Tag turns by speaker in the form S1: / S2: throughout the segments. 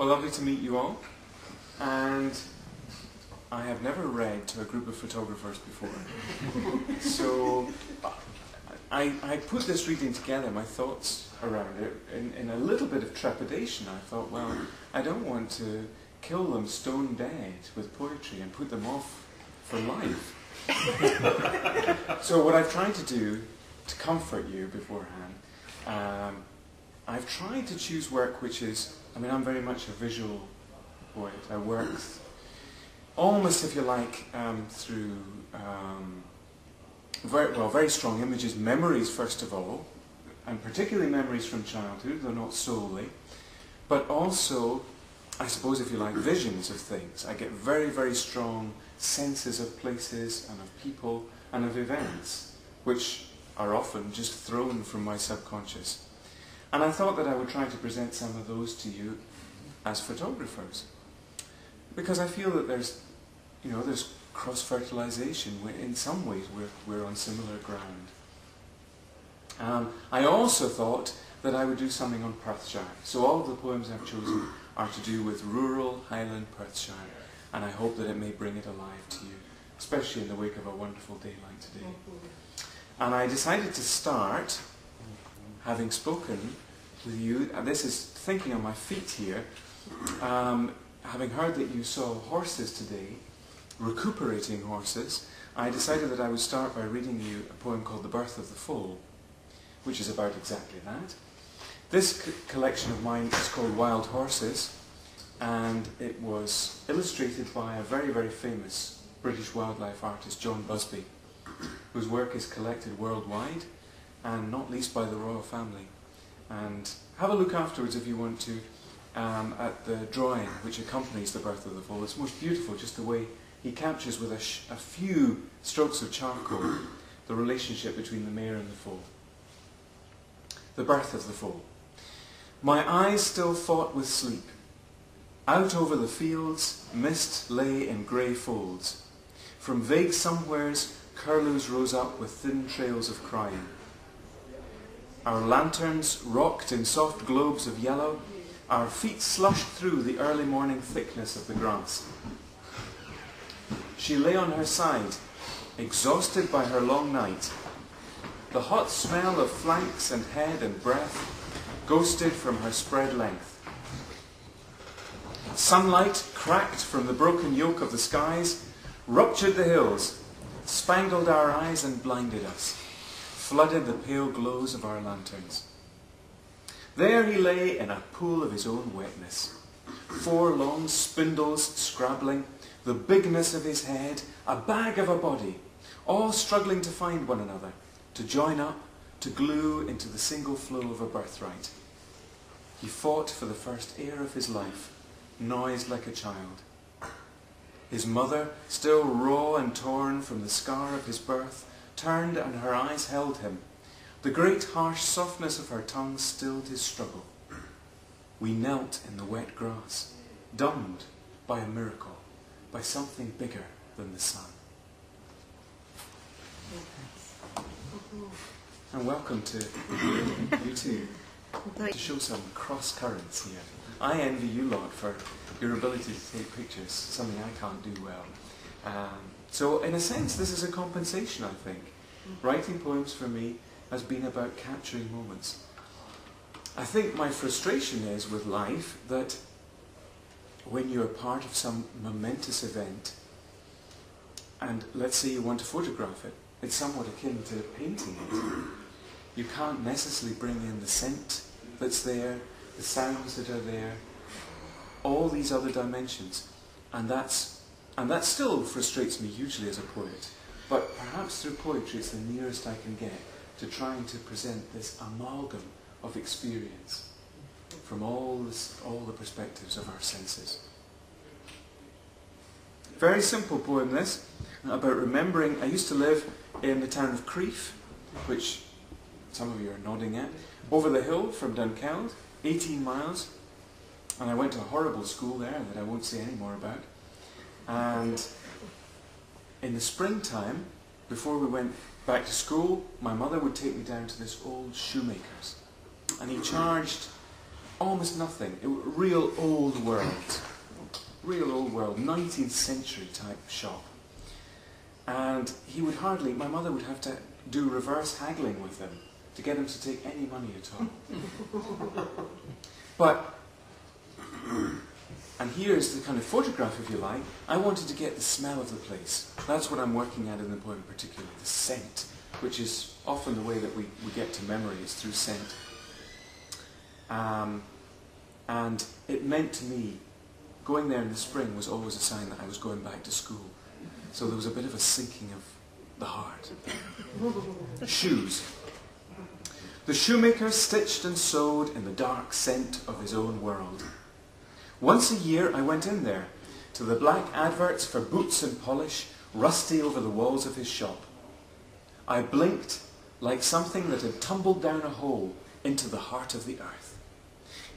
S1: Well, lovely to meet you all. And I have never read to a group of photographers before. So I put this reading together, my thoughts around it, in a little bit of trepidation. I thought, well, I don't want to kill them stone dead with poetry and put them off for life. So what I've tried to do to comfort you beforehand, I've tried to choose work which is, I'm very much a visual poet. I work almost, if you like, through very strong images, memories first of all, and particularly memories from childhood, though not solely, but also, I suppose if you like, visions of things. I get very, very strong senses of places and of people and of events, which are often just thrown from my subconscious. And I thought that I would try to present some of those to you as photographers, because I feel that there's cross-fertilization. In some ways we're on similar ground. I also thought that I would do something on Perthshire. So all of the poems I've chosen are to do with rural Highland Perthshire, and I hope that it may bring it alive to you, especially in the wake of a wonderful day like today. And I decided to start, having spoken with you, and this is thinking on my feet here, having heard that you saw horses today, recuperating horses, I decided that I would start by reading you a poem called The Birth of the Foal, which is about exactly that. This collection of mine is called Wild Horses, and it was illustrated by a very, very famous British wildlife artist, John Busby, whose work is collected worldwide, and not least by the royal family. And have a look afterwards if you want to at the drawing which accompanies The Birth of the Foal. It's most beautiful, just the way he captures with a few strokes of charcoal the relationship between the mare and the foal. The Birth of the Foal. My eyes still fought with sleep. Out over the fields, mist lay in grey folds. From vague somewheres, curlews rose up with thin trails of crying. Our lanterns rocked in soft globes of yellow. Our feet slushed through the early morning thickness of the grass. She lay on her side, exhausted by her long night. The hot smell of flanks and head and breath ghosted from her spread length. Sunlight cracked from the broken yoke of the skies, ruptured the hills, spangled our eyes and blinded us, flooded the pale glows of our lanterns. There he lay in a pool of his own wetness, 4 long spindles scrabbling, the bigness of his head, a bag of a body, all struggling to find one another, to join up, to glue into the single flow of a birthright. He fought for the first air of his life, noised like a child. His mother, still raw and torn from the scar of his birth, turned and her eyes held him. The great harsh softness of her tongue stilled his struggle. We knelt in the wet grass, dumbed by a miracle, by something bigger than the sun. And welcome to you too, to show some cross currents here. I envy you lot for your ability to take pictures, something I can't do well. So in a sense this is a compensation, I think. Writing poems for me has been about capturing moments. I think my frustration is with life that when you're part of some momentous event, and let's say you want to photograph it, it's somewhat akin to painting it. You can't necessarily bring in the scent that's there, the sounds that are there, all these other dimensions, and that still frustrates me hugely as a poet. But perhaps through poetry it's the nearest I can get to trying to present this amalgam of experience from all the perspectives of our senses. Very simple poem this, about remembering. I used to live in the town of Crieff, which some of you are nodding at, over the hill from Dunkeld, 18 miles, and I went to a horrible school there that I won't say any more about. And in the springtime, before we went back to school, my mother would take me down to this old shoemaker's, and he charged almost nothing. Real old world. Real old world, 19th century type shop. And he would hardly, my mother would have to do reverse haggling with him to get him to take any money at all. But, and here's the kind of photograph, if you like. I wanted to get the smell of the place. That's what I'm working at in the poem particularly, the scent, which is often the way that we get to memory, is through scent. And it meant to me, going there in the spring was always a sign that I was going back to school. So there was a bit of a sinking of the heart. Shoes. The shoemaker stitched and sewed in the dark scent of his own world. Once a year I went in there, to the black adverts for boots and polish, rusty over the walls of his shop. I blinked like something that had tumbled down a hole into the heart of the earth.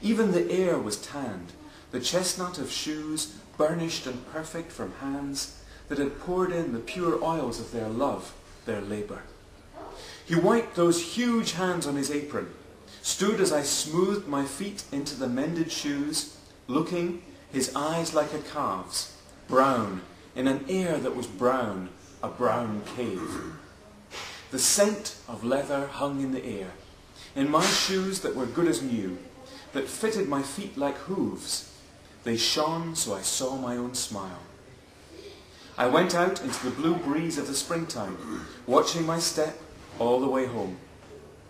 S1: Even the air was tanned, the chestnut of shoes burnished and perfect from hands that had poured in the pure oils of their love, their labour. He wiped those huge hands on his apron, stood as I smoothed my feet into the mended shoes, looking, his eyes like a calf's, brown, in an air that was brown, a brown cave. The scent of leather hung in the air, in my shoes that were good as new, that fitted my feet like hooves. They shone so I saw my own smile. I went out into the blue breeze of the springtime, watching my step all the way home.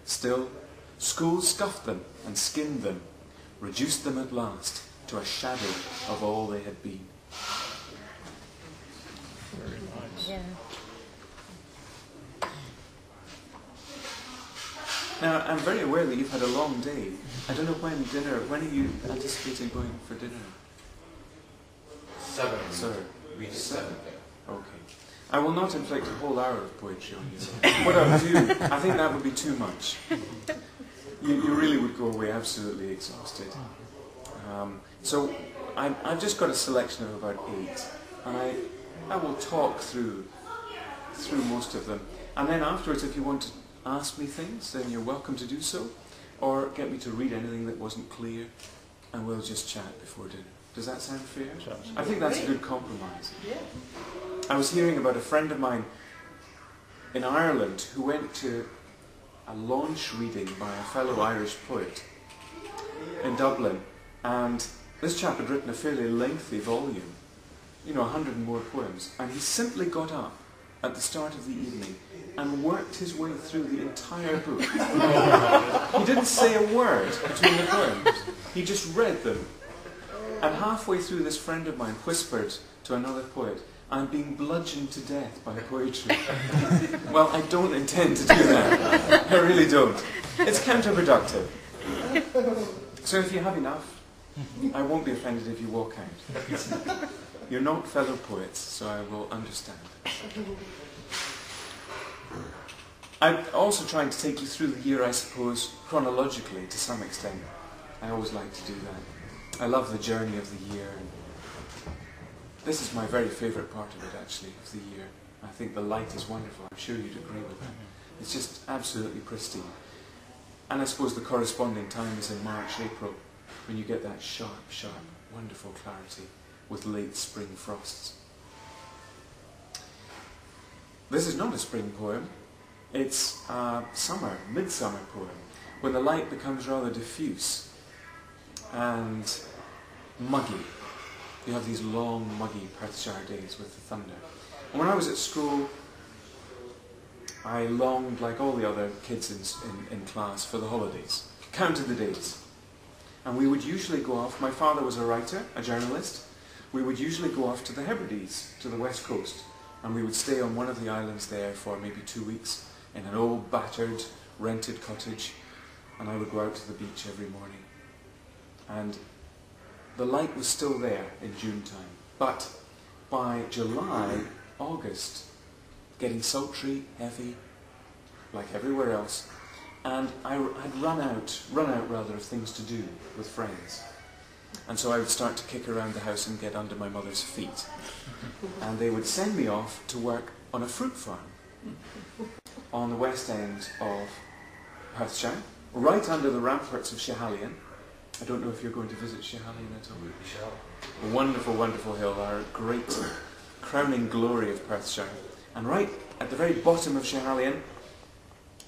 S1: Still, school scuffed them and skinned them, reduced them at last to a shadow of all they had been.
S2: Very nice.
S3: Yeah.
S1: Now, I'm very aware that you've had a long day. I don't know when are you anticipating going for dinner?
S4: 7.
S1: Sir?
S4: We 7.
S1: Okay. I will not inflict a whole hour of poetry on you. What I'll do, I think that would be too much. You really would go away absolutely exhausted. So I've just got a selection of about 8. And I will talk through most of them. And then afterwards, if you want to ask me things, then you're welcome to do so. Or get me to read anything that wasn't clear, and we'll just chat before dinner. Does that sound fair? I think that's a good compromise.
S3: Yeah.
S1: I was hearing about a friend of mine in Ireland who went to a launch reading by a fellow Irish poet in Dublin, and this chap had written a fairly lengthy volume, 100 and more poems, and he simply got up at the start of the evening and worked his way through the entire book. He didn't say a word between the poems. He just read them. And halfway through, this friend of mine whispered to another poet, "I'm being bludgeoned to death by poetry." Well, I don't intend to do that. I really don't. It's counterproductive. So if you have enough, I won't be offended if you walk out. You're not fellow poets, so I will understand. I'm also trying to take you through the year, I suppose, chronologically to some extent. I always like to do that. I love the journey of the year. This is my very favourite part of it, actually, of the year. I think the light is wonderful. I'm sure you'd agree with that. It's just absolutely pristine. And I suppose the corresponding time is in March, April, when you get that sharp, sharp, wonderful clarity with late spring frosts. This is not a spring poem. It's a midsummer poem, when the light becomes rather diffuse and muggy. You have these long, muggy Perthshire days with the thunder. And when I was at school, I longed, like all the other kids in class, for the holidays. Counted the days. And we would usually go off, my father was a writer, a journalist, we would usually go off to the Hebrides, to the west coast, and we would stay on one of the islands there for maybe 2 weeks, in an old, battered, rented cottage, and I would go out to the beach every morning. And the light was still there in June time, but by July, August, getting sultry, heavy, like everywhere else, and I had run out of things to do with friends. And so I would start to kick around the house and get under my mother's feet. And they would send me off to work on a fruit farm on the west end of Perthshire, right under the ramparts of Schiehallion, I don't know if you're going to visit Schiehallion at all.
S2: We shall.
S1: A wonderful, wonderful hill, our great crowning glory of Perthshire. And right at the very bottom of Schiehallion,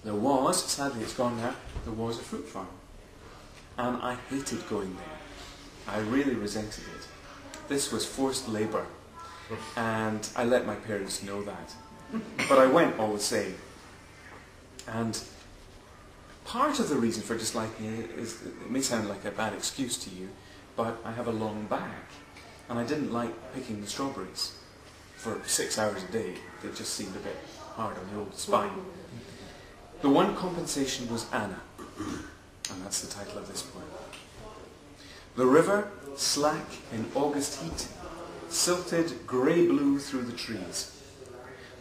S1: there was, sadly it's gone now, there was a fruit farm. And I hated going there. I really resented it. This was forced labour. And I let my parents know that. But I went all the same. And part of the reason for disliking it is, it may sound like a bad excuse to you, but I have a long back. And I didn't like picking the strawberries for 6 hours a day. They just seemed a bit hard on the old spine. The one compensation was Anna. And that's the title of this poem. The river, slack in August heat, silted grey-blue through the trees.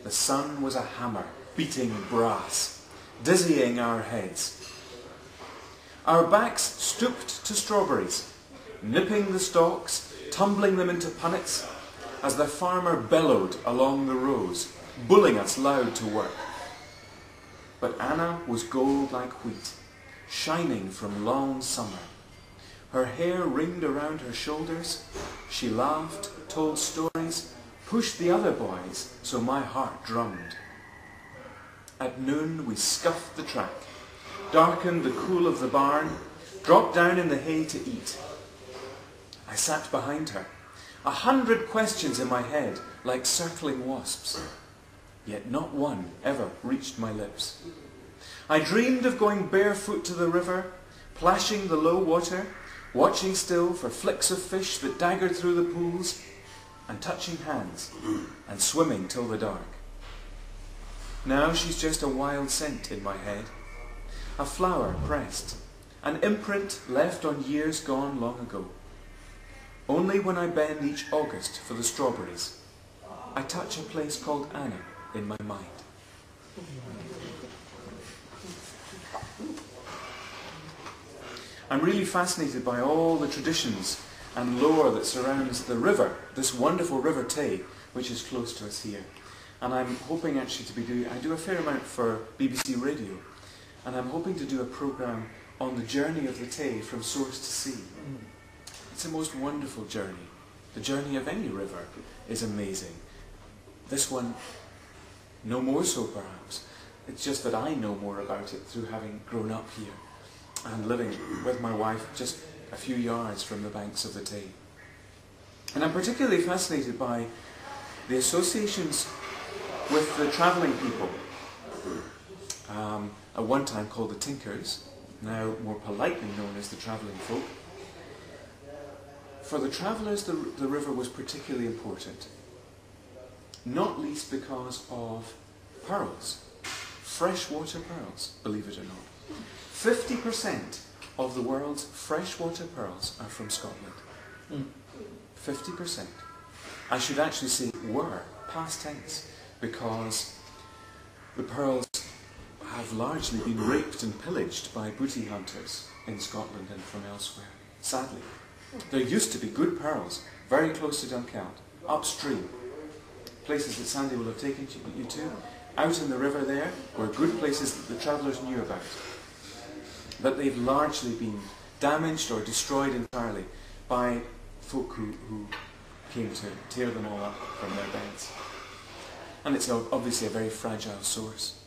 S1: The sun was a hammer, beating brass, dizzying our heads. Our backs stooped to strawberries, nipping the stalks, tumbling them into punnets, as the farmer bellowed along the rows, bulling us loud to work. But Anna was gold like wheat, shining from long summer. Her hair ringed around her shoulders. She laughed, told stories, pushed the other boys, so my heart drummed. At noon we scuffed the track, darkened the cool of the barn, dropped down in the hay to eat. I sat behind her, 100 questions in my head like circling wasps, yet not one ever reached my lips. I dreamed of going barefoot to the river, plashing the low water, watching still for flicks of fish that daggered through the pools, and touching hands, and swimming till the dark. Now she's just a wild scent in my head, a flower pressed, an imprint left on years gone long ago. Only when I bend each August for the strawberries, I touch a place called Anna in my mind. I'm really fascinated by all the traditions and lore that surrounds the river, this wonderful River Tay, which is close to us here. And I'm hoping actually to be doing, I do a fair amount for BBC Radio, and I'm hoping to do a programme on the journey of the Tay from source to sea. It's a most wonderful journey. The journey of any river is amazing. This one, no more so perhaps. It's just that I know more about it through having grown up here and living with my wife just a few yards from the banks of the Tay. And I'm particularly fascinated by the associations with the travelling people, at one time called the Tinkers, now more politely known as the travelling folk. For the travellers, the river was particularly important, not least because of pearls, freshwater pearls, believe it or not. 50% of the world's freshwater pearls are from Scotland. 50%. I should actually say were, past tense, because the pearls have largely been raped and pillaged by booty hunters in Scotland and from elsewhere, sadly. There used to be good pearls very close to Dunkeld, upstream. Places that Sandy will have taken you to, out in the river there, were good places that the travellers knew about. But they've largely been damaged or destroyed entirely by folk who came to tear them all up from their beds. And it's obviously a very fragile source.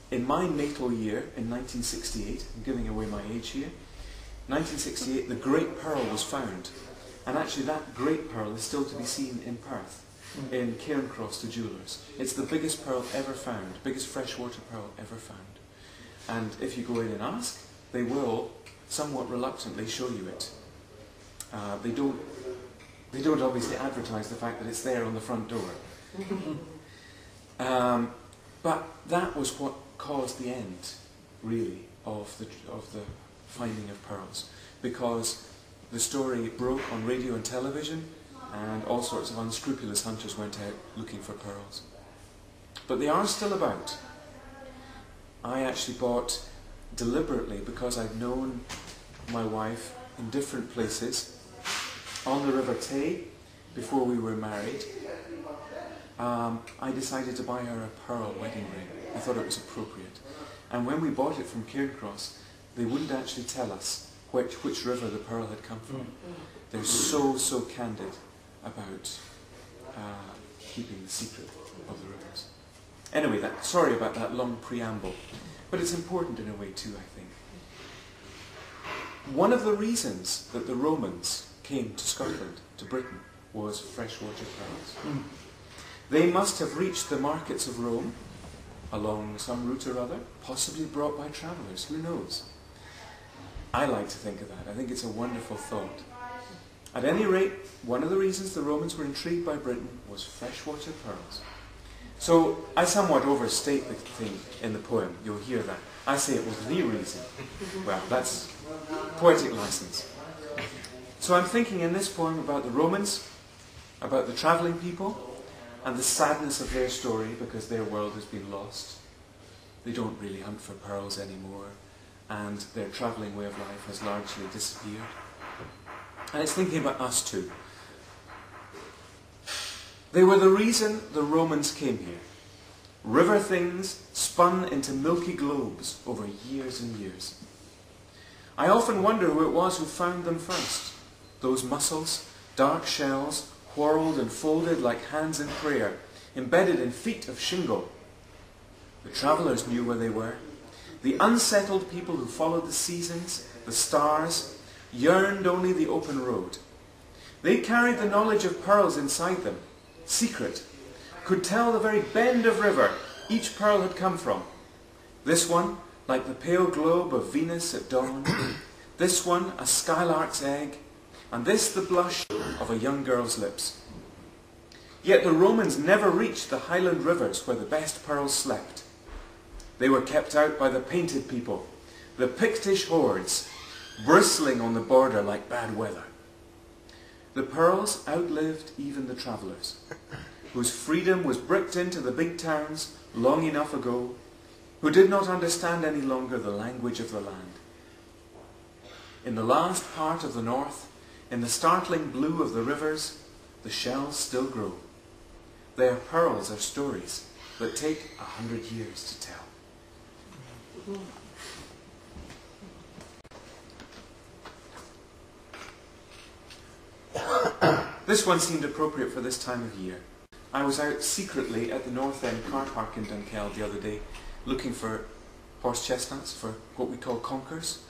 S1: In my natal year, in 1968, I'm giving away my age here, 1968, the Great Pearl was found. And actually that Great Pearl is still to be seen in Perth, in Cairncross, the jewellers. It's the biggest pearl ever found, biggest freshwater pearl ever found. And if you go in and ask, they will, somewhat reluctantly, show you it. They don't obviously advertise the fact that it's there on the front door. But that was what caused the end, really, of the finding of pearls, because the story broke on radio and television, and all sorts of unscrupulous hunters went out looking for pearls. But they are still about. I actually bought deliberately, because I'd known my wife in different places, on the River Tay, before we were married. I decided to buy her a pearl wedding ring. I thought it was appropriate. And when we bought it from Cairncross, they wouldn't actually tell us which river the pearl had come from. They're so candid about keeping the secret of the rivers. Anyway, sorry about that long preamble, but it's important in a way too, I think. One of the reasons that the Romans came to Scotland, to Britain, was freshwater pearls. They must have reached the markets of Rome along some route or other, possibly brought by travellers, who knows? I like to think of that. I think it's a wonderful thought. At any rate, one of the reasons the Romans were intrigued by Britain was freshwater pearls. So I somewhat overstate the thing in the poem. You'll hear that. I say it was the reason. Well, that's poetic license. So I'm thinking in this poem about the Romans, about the travelling people, and the sadness of their story because their world has been lost. They don't really hunt for pearls anymore, and their travelling way of life has largely disappeared. And it's thinking about us too. They were the reason the Romans came here. River things spun into milky globes over years and years. I often wonder who it was who found them first. Those mussels, dark shells, whorled and folded like hands in prayer, embedded in feet of shingle. The travellers knew where they were. The unsettled people who followed the seasons, the stars, yearned only the open road. They carried the knowledge of pearls inside them, secret, could tell the very bend of river each pearl had come from. This one, like the pale globe of Venus at dawn, this one a skylark's egg, and this the blush of a young girl's lips. Yet the Romans never reached the highland rivers where the best pearls slept. They were kept out by the painted people, the Pictish hordes, bristling on the border like bad weather. The pearls outlived even the travellers, whose freedom was bricked into the big towns long enough ago, who did not understand any longer the language of the land. In the last part of the north, in the startling blue of the rivers, the shells still grow. Their pearls are stories that take 100 years to tell. This one seemed appropriate for this time of year. I was out secretly at the North End car park in Dunkeld the other day looking for horse chestnuts, for what we call conkers.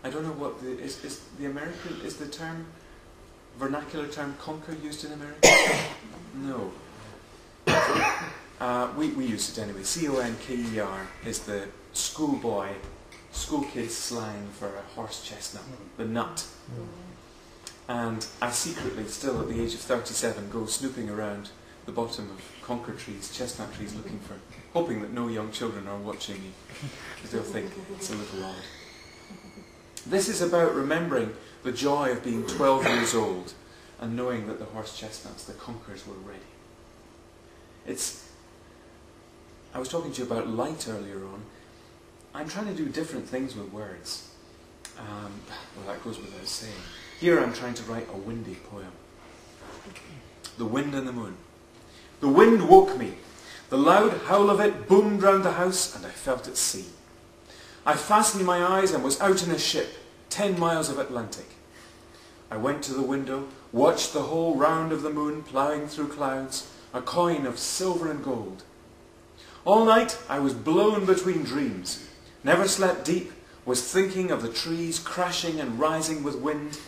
S1: I don't know what is the term, vernacular term conker used in America? No. We use it anyway. C-O-N-K-E-R is the school kid's slang for a horse chestnut, the nut. And I secretly, still at the age of 37, go snooping around the bottom of conker trees, chestnut trees, hoping that no young children are watching me, because they'll think it's a little odd. This is about remembering the joy of being 12 years old and knowing that the horse chestnuts, the conkers, were ready. I was talking to you about light earlier on. I'm trying to do different things with words. Well, that goes without saying. Here I'm trying to write a windy poem. The wind and the moon. The wind woke me. The loud howl of it boomed round the house, and I felt at sea. I fastened my eyes and was out in a ship, 10 miles of Atlantic. I went to the window, watched the whole round of the moon ploughing through clouds, a coin of silver and gold. All night I was blown between dreams, never slept deep, was thinking of the trees crashing and rising with wind,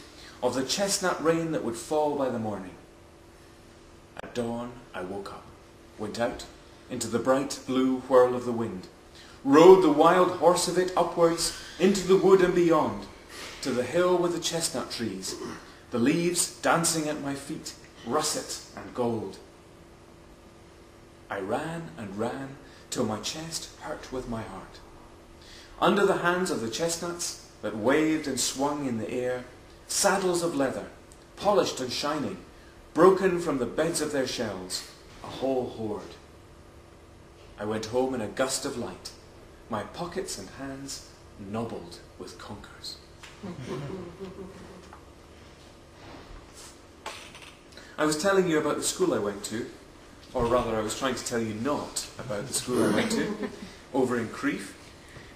S1: of the chestnut rain that would fall by the morning. At dawn I woke up, went out into the bright blue whirl of the wind, rode the wild horse of it upwards into the wood and beyond, to the hill with the chestnut trees, the leaves dancing at my feet, russet and gold. I ran and ran till my chest hurt with my heart. Under the hands of the chestnuts that waved and swung in the air, saddles of leather, polished and shining, broken from the beds of their shells, a whole horde. I went home in a gust of light, my pockets and hands nobbled with conkers. I was telling you about the school I went to, or rather I was trying to tell you not about the school I went to, over in Crieff.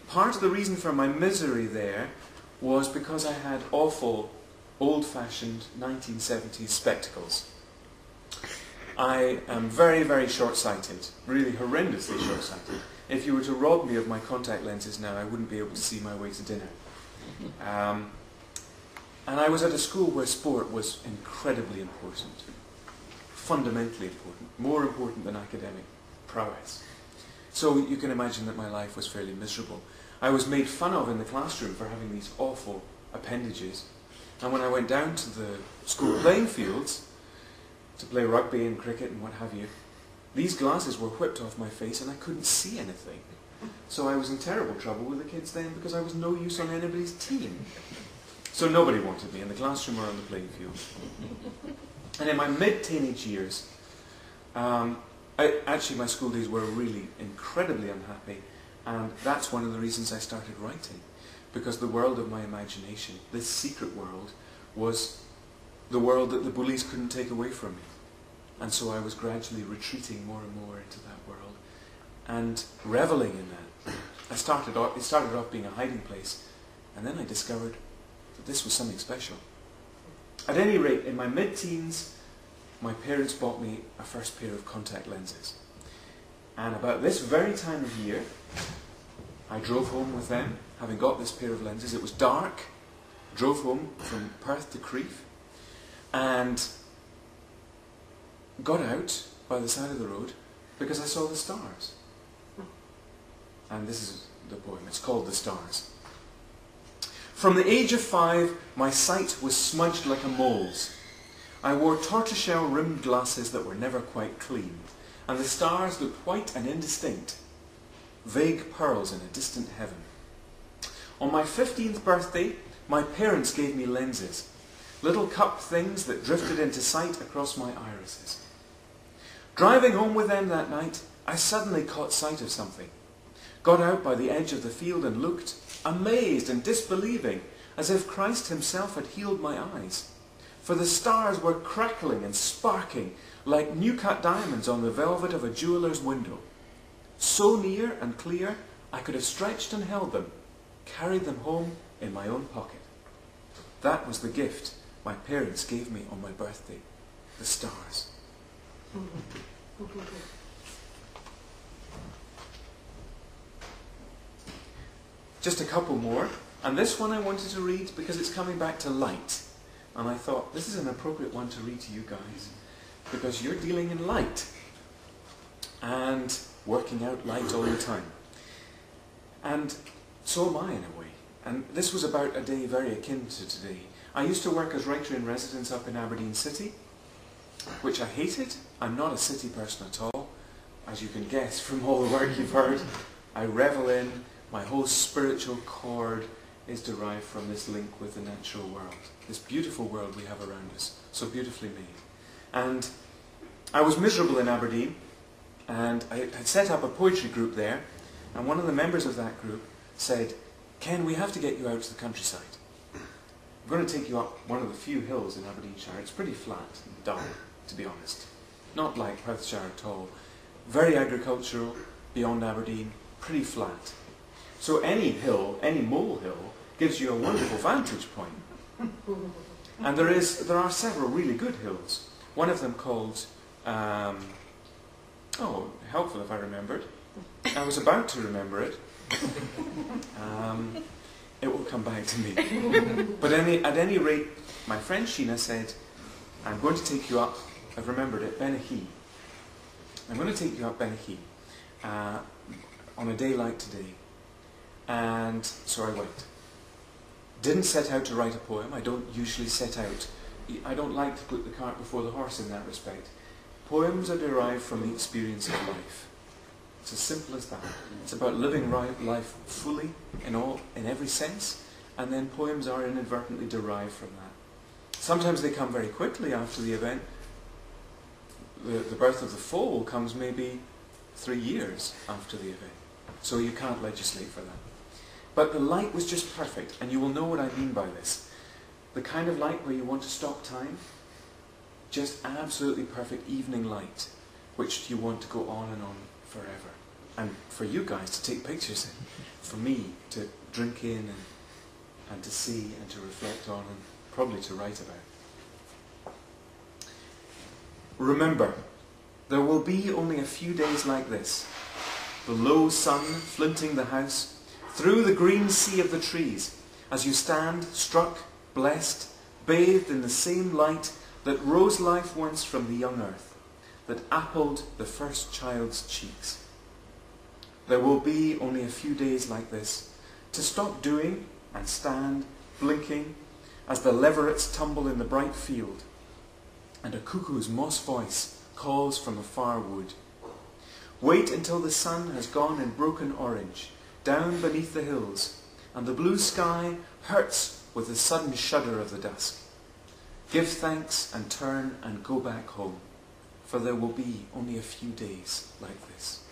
S1: part of the reason for my misery there was because I had awful, old-fashioned 1970s spectacles. I am very, very short-sighted, really horrendously short-sighted. If you were to rob me of my contact lenses now, I wouldn't be able to see my way to dinner. And I was at a school where sport was incredibly important, fundamentally important, more important than academic prowess. So you can imagine that my life was fairly miserable. I was made fun of in the classroom for having these awful appendages. And when I went down to the school playing fields to play rugby and cricket and what have you, these glasses were whipped off my face and I couldn't see anything. So I was in terrible trouble with the kids then because I was no use on anybody's team. So nobody wanted me in the classroom or on the playing field. And in my mid-teenage years, actually my school days were really incredibly unhappy, and that's one of the reasons I started writing. Because the world of my imagination, this secret world, was the world that the bullies couldn't take away from me. And so I was gradually retreating more and more into that world and reveling in that. It started off being a hiding place, and then I discovered that this was something special. At any rate, in my mid-teens, my parents bought me a first pair of contact lenses. And about this very time of year, I drove home with them, having got this pair of lenses. It was dark, drove home from Perth to Crieff, and got out by the side of the road because I saw the stars. And this is the poem. It's called The Stars. From the age of 5, my sight was smudged like a mole's. I wore tortoiseshell-rimmed glasses that were never quite clean, and the stars looked white and indistinct, vague pearls in a distant heaven. On my 15th birthday, my parents gave me lenses, little cup things that drifted into sight across my irises. Driving home with them that night, I suddenly caught sight of something, got out by the edge of the field and looked, amazed and disbelieving, as if Christ himself had healed my eyes. For the stars were crackling and sparking like new-cut diamonds on the velvet of a jeweller's window. So near and clear, I could have stretched and held them, carried them home in my own pocket. That was the gift my parents gave me on my birthday, the stars. Just a couple more, and this one I wanted to read because it's coming back to light. And I thought, this is an appropriate one to read to you guys, because you're dealing in light and working out light all the time. And so am I, in a way. And this was about a day very akin to today. I used to work as writer-in-residence up in Aberdeen City, which I hated. I'm not a city person at all, as you can guess from all the work you've heard. I revel in, my whole spiritual cord is derived from this link with the natural world, this beautiful world we have around us, so beautifully made. And I was miserable in Aberdeen, and I had set up a poetry group there, and one of the members of that group said, "Ken, we have to get you out to the countryside. I'm going to take you up one of the few hills in Aberdeenshire. It's pretty flat and dull, to be honest. Not like Perthshire at all. Very agricultural, beyond Aberdeen, pretty flat. So any hill, any molehill, gives you a wonderful vantage point. And there are several really good hills. One of them called, helpful if I remembered. I was about to remember it. It will come back to me. But at any rate, my friend Sheena said, I'm going to take you up, I've remembered it, Benahee. I'm going to take you up Benahee on a day like today. And so I went. Didn't set out to write a poem. I don't usually set out. I don't like to put the cart before the horse in that respect. Poems are derived from the experience of life. It's as simple as that. It's about living life fully in every sense, and then poems are inadvertently derived from that. Sometimes they come very quickly after the event. The birth of the foal comes maybe 3 years after the event. So you can't legislate for that. But the light was just perfect, and you will know what I mean by this. The kind of light where you want to stop time, just absolutely perfect evening light, which you want to go on and on forever. and for you guys to take pictures, and for me to drink in and to see and to reflect on and probably to write about. Remember, there will be only a few days like this. The low sun flinting the house, through the green sea of the trees, as you stand, struck, blessed, bathed in the same light that rose life once from the young earth, that appled the first child's cheeks. There will be only a few days like this, to stop doing and stand, blinking, as the leverets tumble in the bright field, and a cuckoo's moss voice calls from a far wood. Wait until the sun has gone in broken orange, down beneath the hills, and the blue sky hurts with the sudden shudder of the dusk. Give thanks and turn and go back home, for there will be only a few days like this.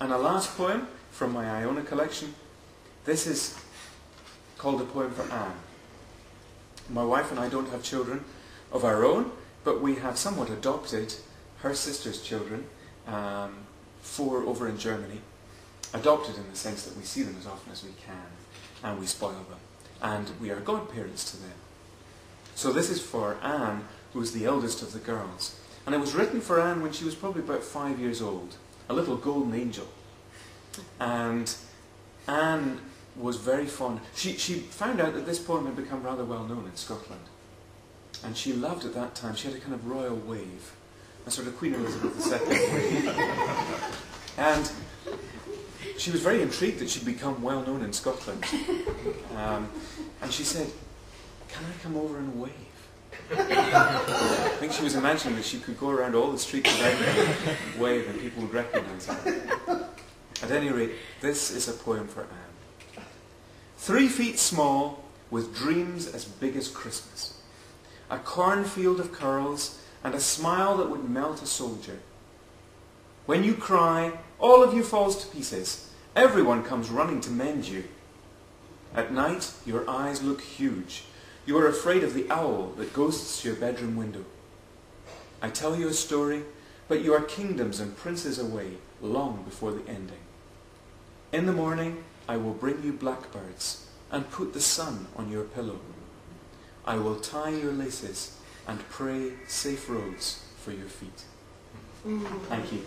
S1: And a last poem from my Iona collection. This is called a poem for Anne. My wife and I don't have children of our own, but we have somewhat adopted her sister's children, 4 over in Germany. Adopted in the sense that we see them as often as we can, and we spoil them, and we are godparents to them. So this is for Anne, who is the eldest of the girls. And it was written for Anne when she was probably about 5 years old, a little golden angel. And Anne was very fond. She found out that this poem had become rather well known in Scotland. And she loved at that time, she had a kind of royal wave, a sort of Queen Elizabeth II wave. And she was very intrigued that she'd become well known in Scotland. And she said, "Can I come over and wave?" I think she was imagining that she could go around all the streets of Edinburgh and wave and people would recognise her. At any rate, this is a poem for Anne. 3 feet small, with dreams as big as Christmas. A cornfield of curls, and a smile that would melt a soldier. When you cry, all of you falls to pieces. Everyone comes running to mend you. At night, your eyes look huge. You are afraid of the owl that ghosts your bedroom window. I tell you a story, but you are kingdoms and princes away long before the ending. In the morning, I will bring you blackbirds and put the sun on your pillow. I will tie your laces and pray safe roads for your feet. Thank you.